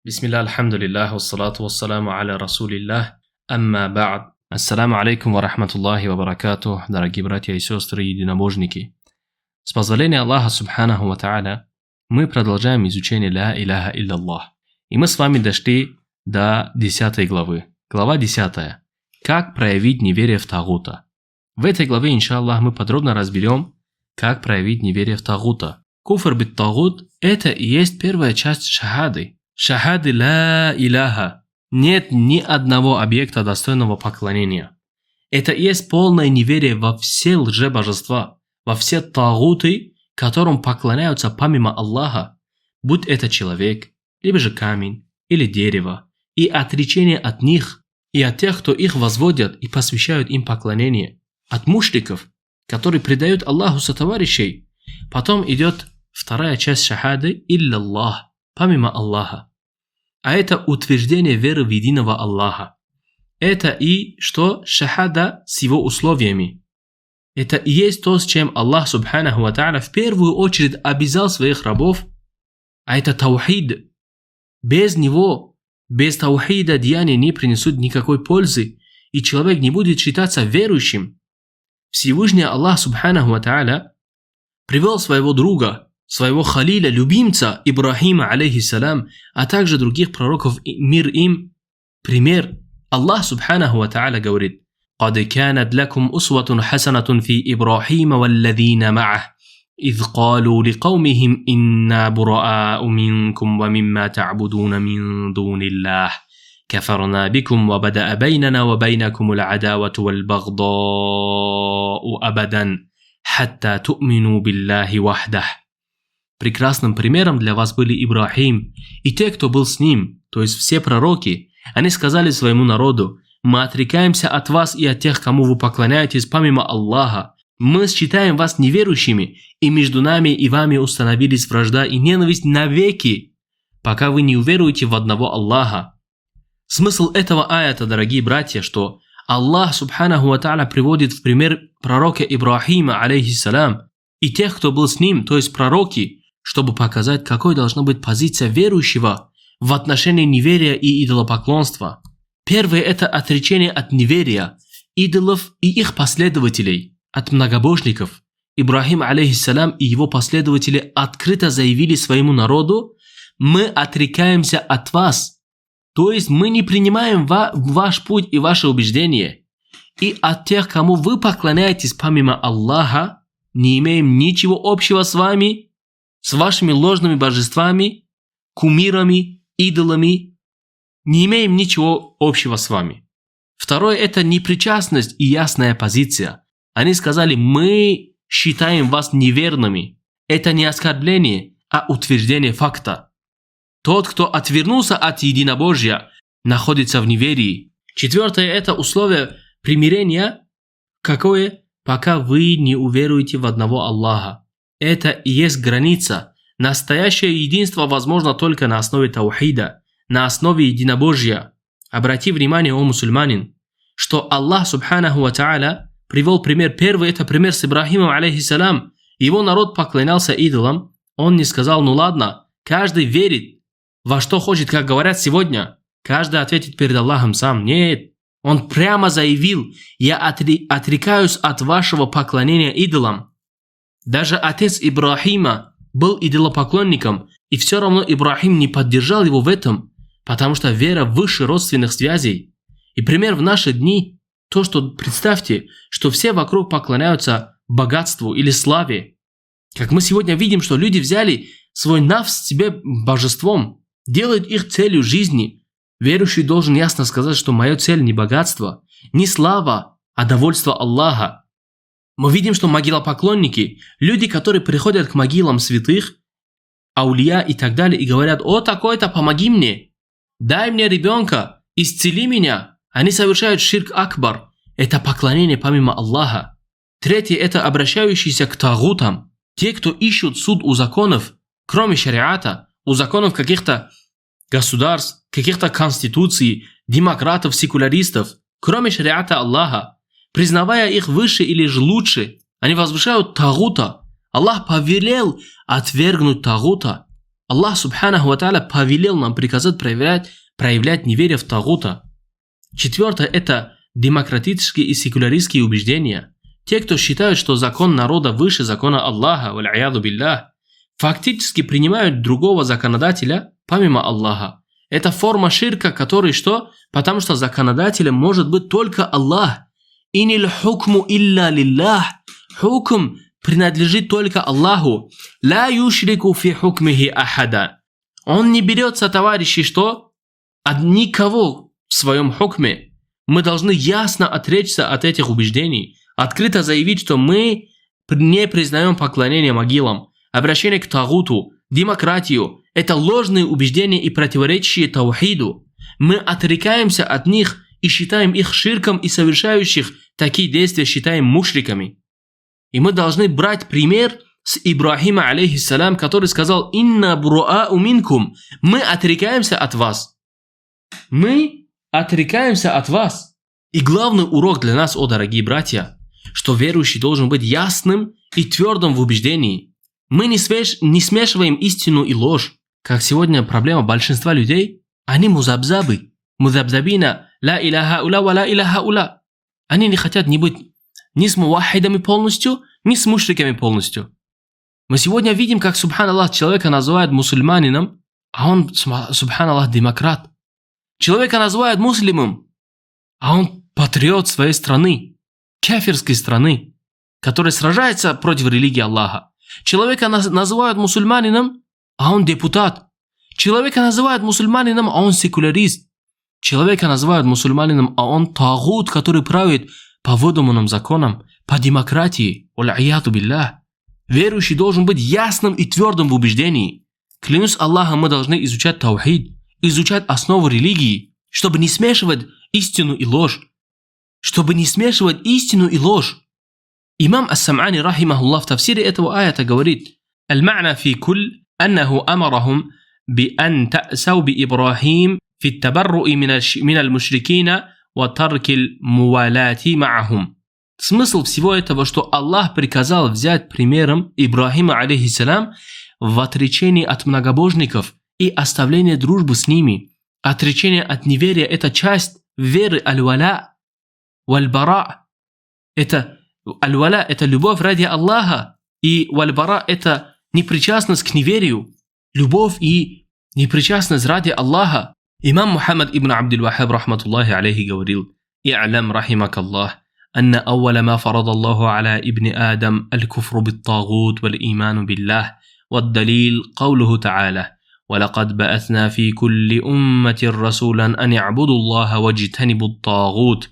Бисмилля, альхамдулиллах, вассалату вассаламу аля расулиллах, амма ба'д. Ассаламу алейкум ва рахматуллахи ва баракатух, дорогие братья и сестры, единобожники. С позволения Аллаха Субханаху ва Та'аля мы продолжаем изучение ля иляха илляллах. И мы с вами дошли до 10 главы. Глава 10. Как проявить неверие в Тагута. В этой главе, иншаллах, мы подробно разберем, как проявить неверие в Тагута. Куфр бит Тагут – это и есть первая часть шахады. Шахады ля иляха. Нет ни одного объекта достойного поклонения. Это и есть полное неверие во все лжебожества, во все тагуты, которым поклоняются помимо Аллаха, будь это человек, либо же камень, или дерево, и отречение от них, и от тех, кто их возводят и посвящают им поклонение, от мушриков, которые предают Аллаху сотоварищей. Потом идет вторая часть шахады «Илля-Аллах», помимо Аллаха. А это утверждение веры в единого Аллаха. Это и что? Шахада с его условиями. Это и есть то, с чем Аллах Субханаху ва Та'аля в первую очередь обязал своих рабов. А это таухид. Без него, без таухида деяния не принесут никакой пользы, и человек не будет считаться верующим. Всевышний Аллах Субханаху ва Та'аля привел своего друга, своего халиля, любимца Ибрахима, алейхиссалям, а также других пророков, мир им, пример. Аллах Субханаху ва Та'аля говорит: «Кад канат лакум усватун хасанатун фи Ибрахима валладина ма'ах, إذ قالوا لقومهم إنا براء منكم ومما تعبدون من دون الله كفرنا بكم وبدأ بيننا وبينكم العداوة والبغضاء أبدا حتى تؤمنوا بالله وحده». Прекрасным примером для вас были Ибрахим и те, кто был с ним, то есть все пророки. Они сказали своему народу: «Мы отрекаемся от вас и от тех, кому вы поклоняетесь помимо Аллаха. Мы считаем вас неверующими, и между нами и вами установились вражда и ненависть навеки, пока вы не уверуете в одного Аллаха». Смысл этого аята, дорогие братья, что Аллах Субханаху ва Та'аля приводит в пример пророка Ибрахима, алейхиссалям, и тех, кто был с ним, то есть пророки, чтобы показать, какой должна быть позиция верующего в отношении неверия и идолопоклонства. Первое – это отречение от неверия, идолов и их последователей, от многобожников. Ибрахим, алейхиссалям, и его последователи открыто заявили своему народу: «Мы отрекаемся от вас», то есть мы не принимаем ваш путь и ваше убеждение, и от тех, кому вы поклоняетесь помимо Аллаха, не имеем ничего общего с вами, с вашими ложными божествами, кумирами, идолами, не имеем ничего общего с вами. Второе – это непричастность и ясная позиция. Они сказали: «Мы считаем вас неверными». Это не оскорбление, а утверждение факта. Тот, кто отвернулся от единобожия, находится в неверии. Четвертое – это условие примирения. Какое? Пока вы не уверуете в одного Аллаха. Это и есть граница. Настоящее единство возможно только на основе таухида, на основе единобожия. Обрати внимание, о мусульманин, что Аллах Субханаху ва Та'аля привел пример. Первый – это пример с Ибрахимом, алейхиссалям. Его народ поклонялся идолам. Он не сказал: «Ну ладно, каждый верит во что хочет», как говорят сегодня. Каждый ответит перед Аллахом сам. Нет. Он прямо заявил: «Я отрекаюсь от вашего поклонения идолам». Даже отец Ибрахима был идолопоклонником, и все равно Ибрахим не поддержал его в этом, потому что вера выше родственных связей. И пример в наши дни – то, что представьте, что все вокруг поклоняются богатству или славе. Как мы сегодня видим, что люди взяли свой нафс себе божеством, делают их целью жизни. Верующий должен ясно сказать, что моя цель не богатство, не слава, а довольство Аллаха. Мы видим, что могилопоклонники, люди, которые приходят к могилам святых, аулия и так далее, и говорят: «О, такой-то, помоги мне, дай мне ребенка, исцели меня». Они совершают ширк акбар. Это поклонение помимо Аллаха. Третье – это обращающиеся к тагутам. Те, кто ищут суд у законов, кроме шариата, у законов каких-то государств, каких-то конституций, демократов, секуляристов, кроме шариата Аллаха. Признавая их выше или же лучше, они возвышают тагута. Аллах повелел отвергнуть тагута. Аллах Субханаху ва Тааля повелел нам приказать проявлять неверие в тагута. Четвертое – это демократические и секуляристские убеждения. Те, кто считают, что закон народа выше закона Аллаха, валь-аяду биллях, фактически принимают другого законодателя помимо Аллаха. Это форма ширка, который что? Потому что законодателем может быть только Аллах. Инил хукму илля лиллах. Хукм принадлежит только Аллаху. Ла юшрику фи хукмихи ахада. Он не берется, товарищи, что? От никого в своем хукме. Мы должны ясно отречься от этих убеждений. Открыто заявить, что мы не признаем поклонение могилам, обращение к тагуту, демократию. Это ложные убеждения и противоречащие таухиду. Мы отрекаемся от них и считаем их ширком, и совершающих такие действия считаем мушриками. И мы должны брать пример с Ибрахима, алейхиссалям, который сказал: «Инна буруау минкум». Мы отрекаемся от вас. Мы отрекаемся от вас. И главный урок для нас, о дорогие братья, что верующий должен быть ясным и твердым в убеждении. Мы не смешиваем истину и ложь. Как сегодня проблема большинства людей, они музабзабы. Музабзабина ла иляха ула ва ла иляха ула. Они не хотят быть ни с мувахидами полностью, ни с мушриками полностью. Мы сегодня видим, как, субханаллах, человека называют мусульманином, а он, субханаллах, демократ. Человека называют муслимом, а он патриот своей страны, кафирской страны, которая сражается против религии Аллаха. Человека называют мусульманином, а он депутат. Человека называют мусульманином, а он секулярист. Человека называют мусульманином, а он тагут, который правит по выдуманным законам, по демократии. Валь-аяду биллях. Верующий должен быть ясным и твердым в убеждении. Клянусь Аллахом, мы должны изучать таухид, изучать основу религии, чтобы не смешивать истину и ложь. Чтобы не смешивать истину и ложь. Имам Ас-Сам'ани, рахимахуллах, в тафсире этого аята говорит: «Аль-ма'на фи куль аннаху амарахум би ан та'сау би Ибрахим фи ат-табарру'i мин аль-мушрикина ва таркиль мувалати ма'ахум». Смысл всего этого, что Аллах приказал взять примером Ибрахима, алейхиссалям, в отречении от многобожников и оставлении дружбы с ними. Отречение от неверия – это часть веры аль-валя, валь-бара. Это аль-валя – это любовь ради Аллаха, и валь-бара – это непричастность к неверию. Любовь и непричастность ради Аллаха. Имам Мухаммад ибн Абдул-Ваххаб, рахматуллахи алейхи, говорил: «И'лам рахимакаллах, أن أول ما فرض الله على ابن آدم الكفر بالطاغوت والإيمان بالله، والدليل قوله تعالى: ولقد بعثنا في كل أمة رسولا أن يعبدوا الله واجتنبوا الطاغوت.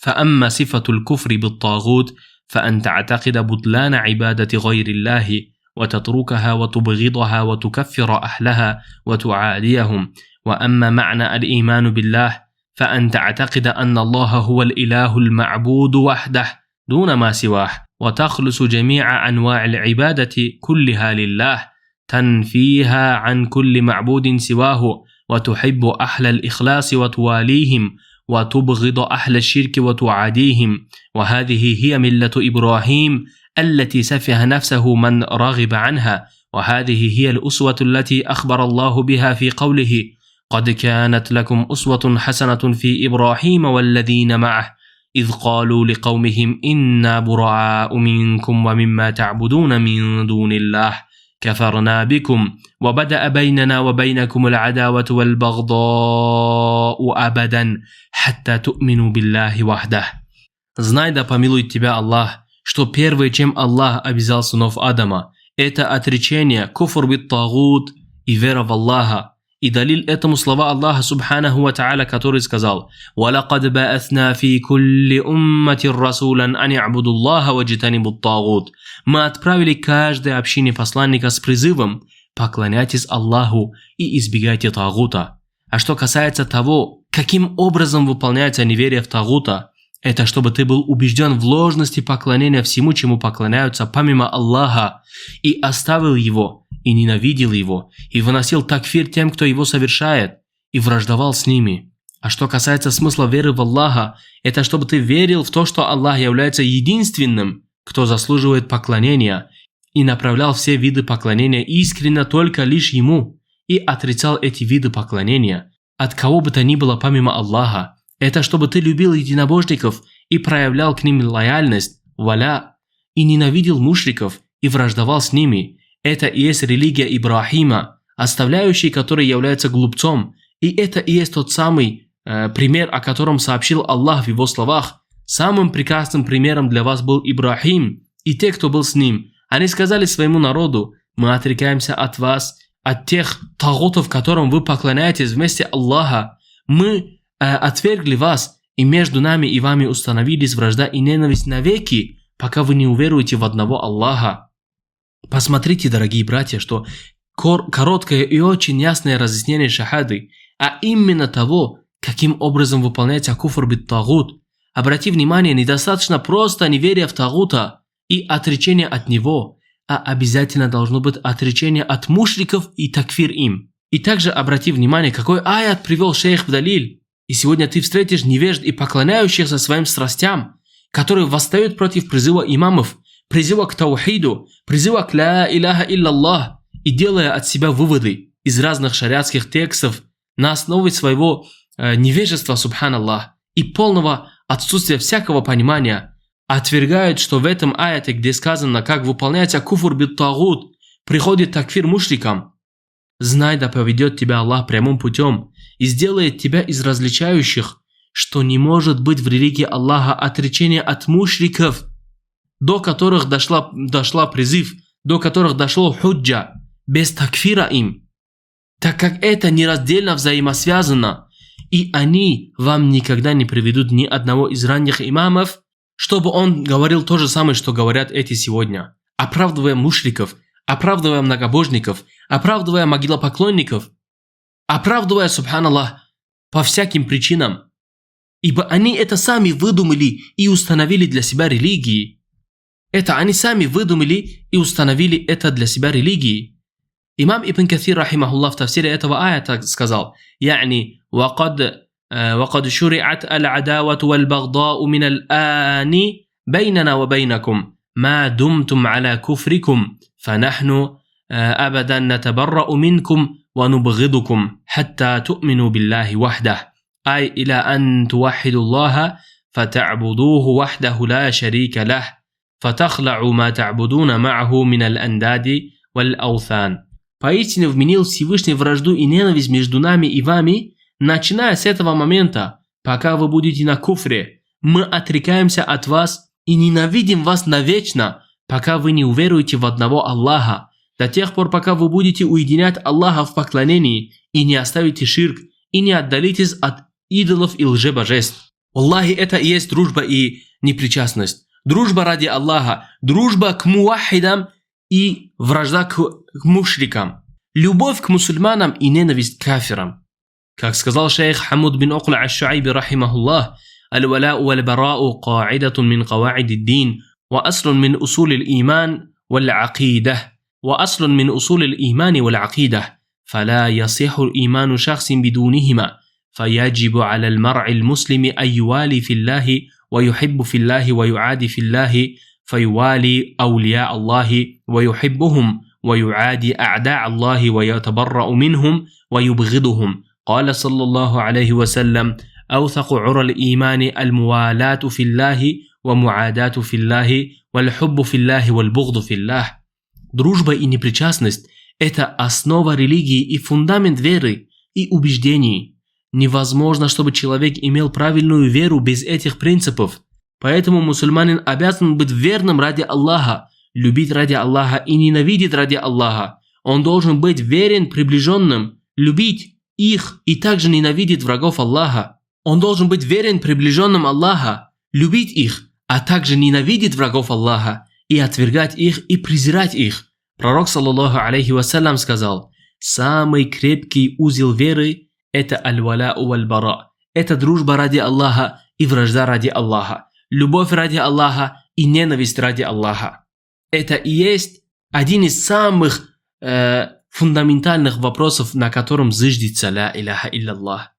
فأما صفة الكفر بالطاغوت فأن تعتقد بطلان عبادة غير الله وتتركها وتبغضها وتكفر أهلها وتعاديهم. وأما معنى الإيمان بالله فأن تعتقد أن الله هو الإله المعبود وحده دون ما سواه، وتخلص جميع أنواع العبادة كلها لله، تنفيها عن كل معبود سواه، وتحب أهل الإخلاص وتواليهم، وتبغض أهل الشرك وتعاديهم. وهذه هي ملة إبراهيم التي سفه نفسه من رغب عنها، وهذه هي الأسوة التي أخبر الله بها في قوله: قد كانت لكم أسوة حسنة في إبراهيم والذين معه إذ قالوا لقومهم إنا براء منكم ومما تعبدون من دون الله كفرنا بكم وبدأ بيننا وبينكم العداوة والبغضاء أبدا حتى تؤمنوا بالله وحده». Знай, да помилует тебя Аллах, что первое, чем Аллах обязал сынов Адама, это отречение, куфр бит тагут и вера в Аллаха. И далиль этому слова Аллаха субханаху ва та'аля, который сказал: «Валакад ба'аthna фи кулли уммати расулян ан и'буду Аллаха ваджтанибу ат-тагут». Мы отправили каждой общине посланника с призывом: поклоняйтесь Аллаху и избегайте тагута. А что касается того, каким образом выполняется неверие в тагута, это чтобы ты был убежден в ложности поклонения всему, чему поклоняются помимо Аллаха, и оставил его, и ненавидел его, и выносил такфир тем, кто его совершает, и враждовал с ними. А что касается смысла веры в Аллаха, это чтобы ты верил в то, что Аллах является единственным, кто заслуживает поклонения, и направлял все виды поклонения искренне только лишь Ему и отрицал эти виды поклонения от кого бы то ни было помимо Аллаха. Это чтобы ты любил единобожников и проявлял к ним лояльность, валя, и ненавидел мушриков и враждовал с ними. Это и есть религия Ибрахима, оставляющий который является глупцом. И это и есть тот самый пример, о котором сообщил Аллах в Его словах. Самым прекрасным примером для вас был Ибрахим и те, кто был с ним. Они сказали своему народу: мы отрекаемся от вас, от тех тагутов, которым вы поклоняетесь вместе Аллаха. Мы отвергли вас, и между нами и вами установились вражда и ненависть навеки, пока вы не уверуете в одного Аллаха. Посмотрите, дорогие братья, что короткое и очень ясное разъяснение шахады, а именно того, каким образом выполняется куфр бит-тагут. Обрати внимание, недостаточно просто неверие в тагута и отречение от него, а обязательно должно быть отречение от мушриков и такфир им. И также обрати внимание, какой аят привел шейх в далиль. И сегодня ты встретишь невежд и поклоняющихся своим страстям, которые восстают против призыва имамов, призыва к таухиду, призыва к ля иляха илляллах, и делая от себя выводы из разных шариатских текстов на основе своего невежества, субханаллах, и полного отсутствия всякого понимания, отвергают, что в этом аяте, где сказано, как выполняется куфр бит-тагут, приходит такфир мушрикам. Знай, да поведет тебя Аллах прямым путем и сделает тебя из различающих, что не может быть в религии Аллаха отречения от мушриков, до которых дошла призыв, до которых дошло худжа, без такфира им, так как это нераздельно взаимосвязано, и они вам никогда не приведут ни одного из ранних имамов, чтобы он говорил то же самое, что говорят эти сегодня, оправдывая мушриков, оправдывая многобожников, оправдывая могилопоклонников, оправдывая, субханаллах, по всяким причинам. Ибо они это сами выдумали и установили для себя религии. Это они сами выдумали и установили это для себя религией. Имам Ибн Каthир, рахимахуллах, в тафсире этого аята сказал: «Я'ни, وقد شرعت العداوة والبغضاء من الآن بيننا وبينكم ما دمتم على كفركم فنحن أبدا نتبرأ منكم ونبغضكم حتى تؤمنوا بالله وحده أي إلى أن توحدوا الله فتعبدوه وحده لا شريك له فتخلعوا ما تعبدون معه من الأنداد والأوثان». Поистине вменил Всевышний вражду и ненависть между нами и вами, начиная с этого момента, пока вы будете на куфре. Мы отрекаемся от вас и ненавидим вас навечно, пока вы не уверуете в одного Аллаха, до тех пор, пока вы будете уединять Аллаха в поклонении и не оставите ширк, и не отдалитесь от идолов и лжебожеств. Аллахи, это и есть дружба и непричастность. Дружба ради Аллаха, дружба к муахидам и вражда к мушрикам. Любовь к мусульманам и ненависть к кафирам. Как сказал шейх Хамуд бин Окла аш-Шуайби, рахимахуллах: «Аль-валя'у валь-бара'у ка'идатун мин кава'ид ад-дин, ва аслун мин усул al-иман валь-акидах, ва аслун мин усул al-иман валь-акидах, фала ясиху иману шахсин бидунихима, фаяджибу аля al-мар'и al-муслими ан ювали филлахи, ва юхиббу филлахи, ва юади филлахи, فيوالي أولياء الله ويحبهم ويعادي أعداء الله ويتبرأ منهم ويبغضهم. قال صلى الله عليه وسلم: أوثق عرى الإيمان الموالاة في الله ومعاداة في الله والحب في الله والبغض في الله. Дружба и непричастность – это основа религии и фундамент веры и убеждений. Невозможно, чтобы человек имел правильную веру без этих принципов. Поэтому мусульманин обязан быть верным ради Аллаха, любить ради Аллаха и ненавидеть ради Аллаха. Он должен быть верен приближенным, любить их и также ненавидеть врагов Аллаха. Он должен быть верен приближенным Аллаха, любить их, а также ненавидеть врагов Аллаха и отвергать их и презирать их. Пророк, саллаллаху алейхи вассалям, сказал: самый крепкий узел веры – это аль-валя'у валь-бара. Это дружба ради Аллаха и вражда ради Аллаха. Любовь ради Аллаха и ненависть ради Аллаха. Это и есть один из самых фундаментальных вопросов, на котором зиждется ля иляха илляллах.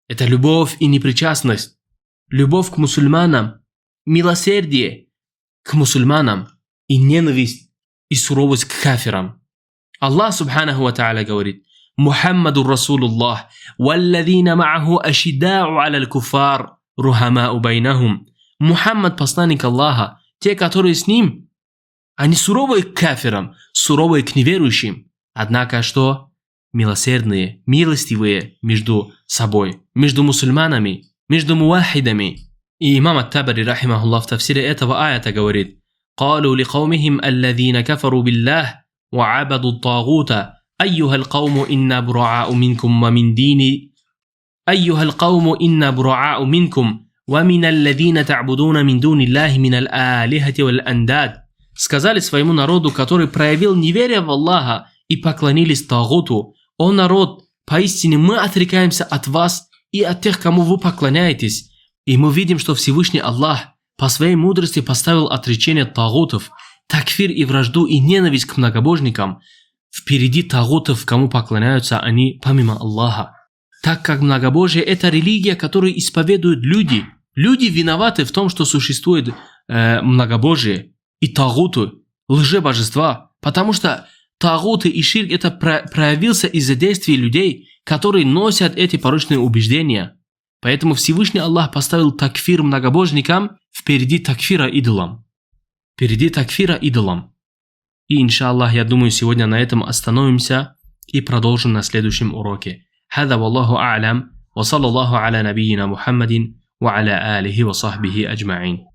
Это любовь и непричастность, любовь к мусульманам, милосердие к мусульманам и ненависть и суровость к кафирам. Аллах Субханаху ва Тааля говорит: Мухаммаду Расулуллах, валладина ма'аху ашиддау аля аль-куфар, рухамау байнахум. Мухаммад посланник Аллаха, те, которые с ним, они суровые к кафирам, суровые к неверующим. Однако что? Милосердные, милостивые между собой, между мусульманами, между муахидами. И имам ат-Табари, рахимахуллах, в тафсире этого аята говорит: «Калу ли каумихим алладина кафару биллах ва абаду тагута, أيها القوم إنا براء منكم ومن ديني أيها القوم إنا براء منكم ومن الذين تعبدون من دون الله من الآلهة والأنداد». Сказали своему народу, который проявил неверие в Аллаха и поклонились тагуту: «О народ, поистине мы отрекаемся от вас и от тех, кому вы поклоняетесь». И мы видим, что Всевышний Аллах по своей мудрости поставил отречение тагутов, такфир и вражду и ненависть к многобожникам впереди тагутов, кому поклоняются они помимо Аллаха. Так как многобожие – это религия, которую исповедуют люди. Люди виноваты в том, что существует многобожие и тагуты, лжебожества, потому что тагуты и ширк – это проявился из-за действий людей, которые носят эти порочные убеждения. Поэтому Всевышний Аллах поставил такфир многобожникам впереди такфира идолам. Впереди такфира идолам. И, иншаллах, я думаю, сегодня на этом остановимся и продолжим на следующем уроке. هذا والله أعلم وصلى الله على نبينا محمد وعلى آله وصحبه أجمعين.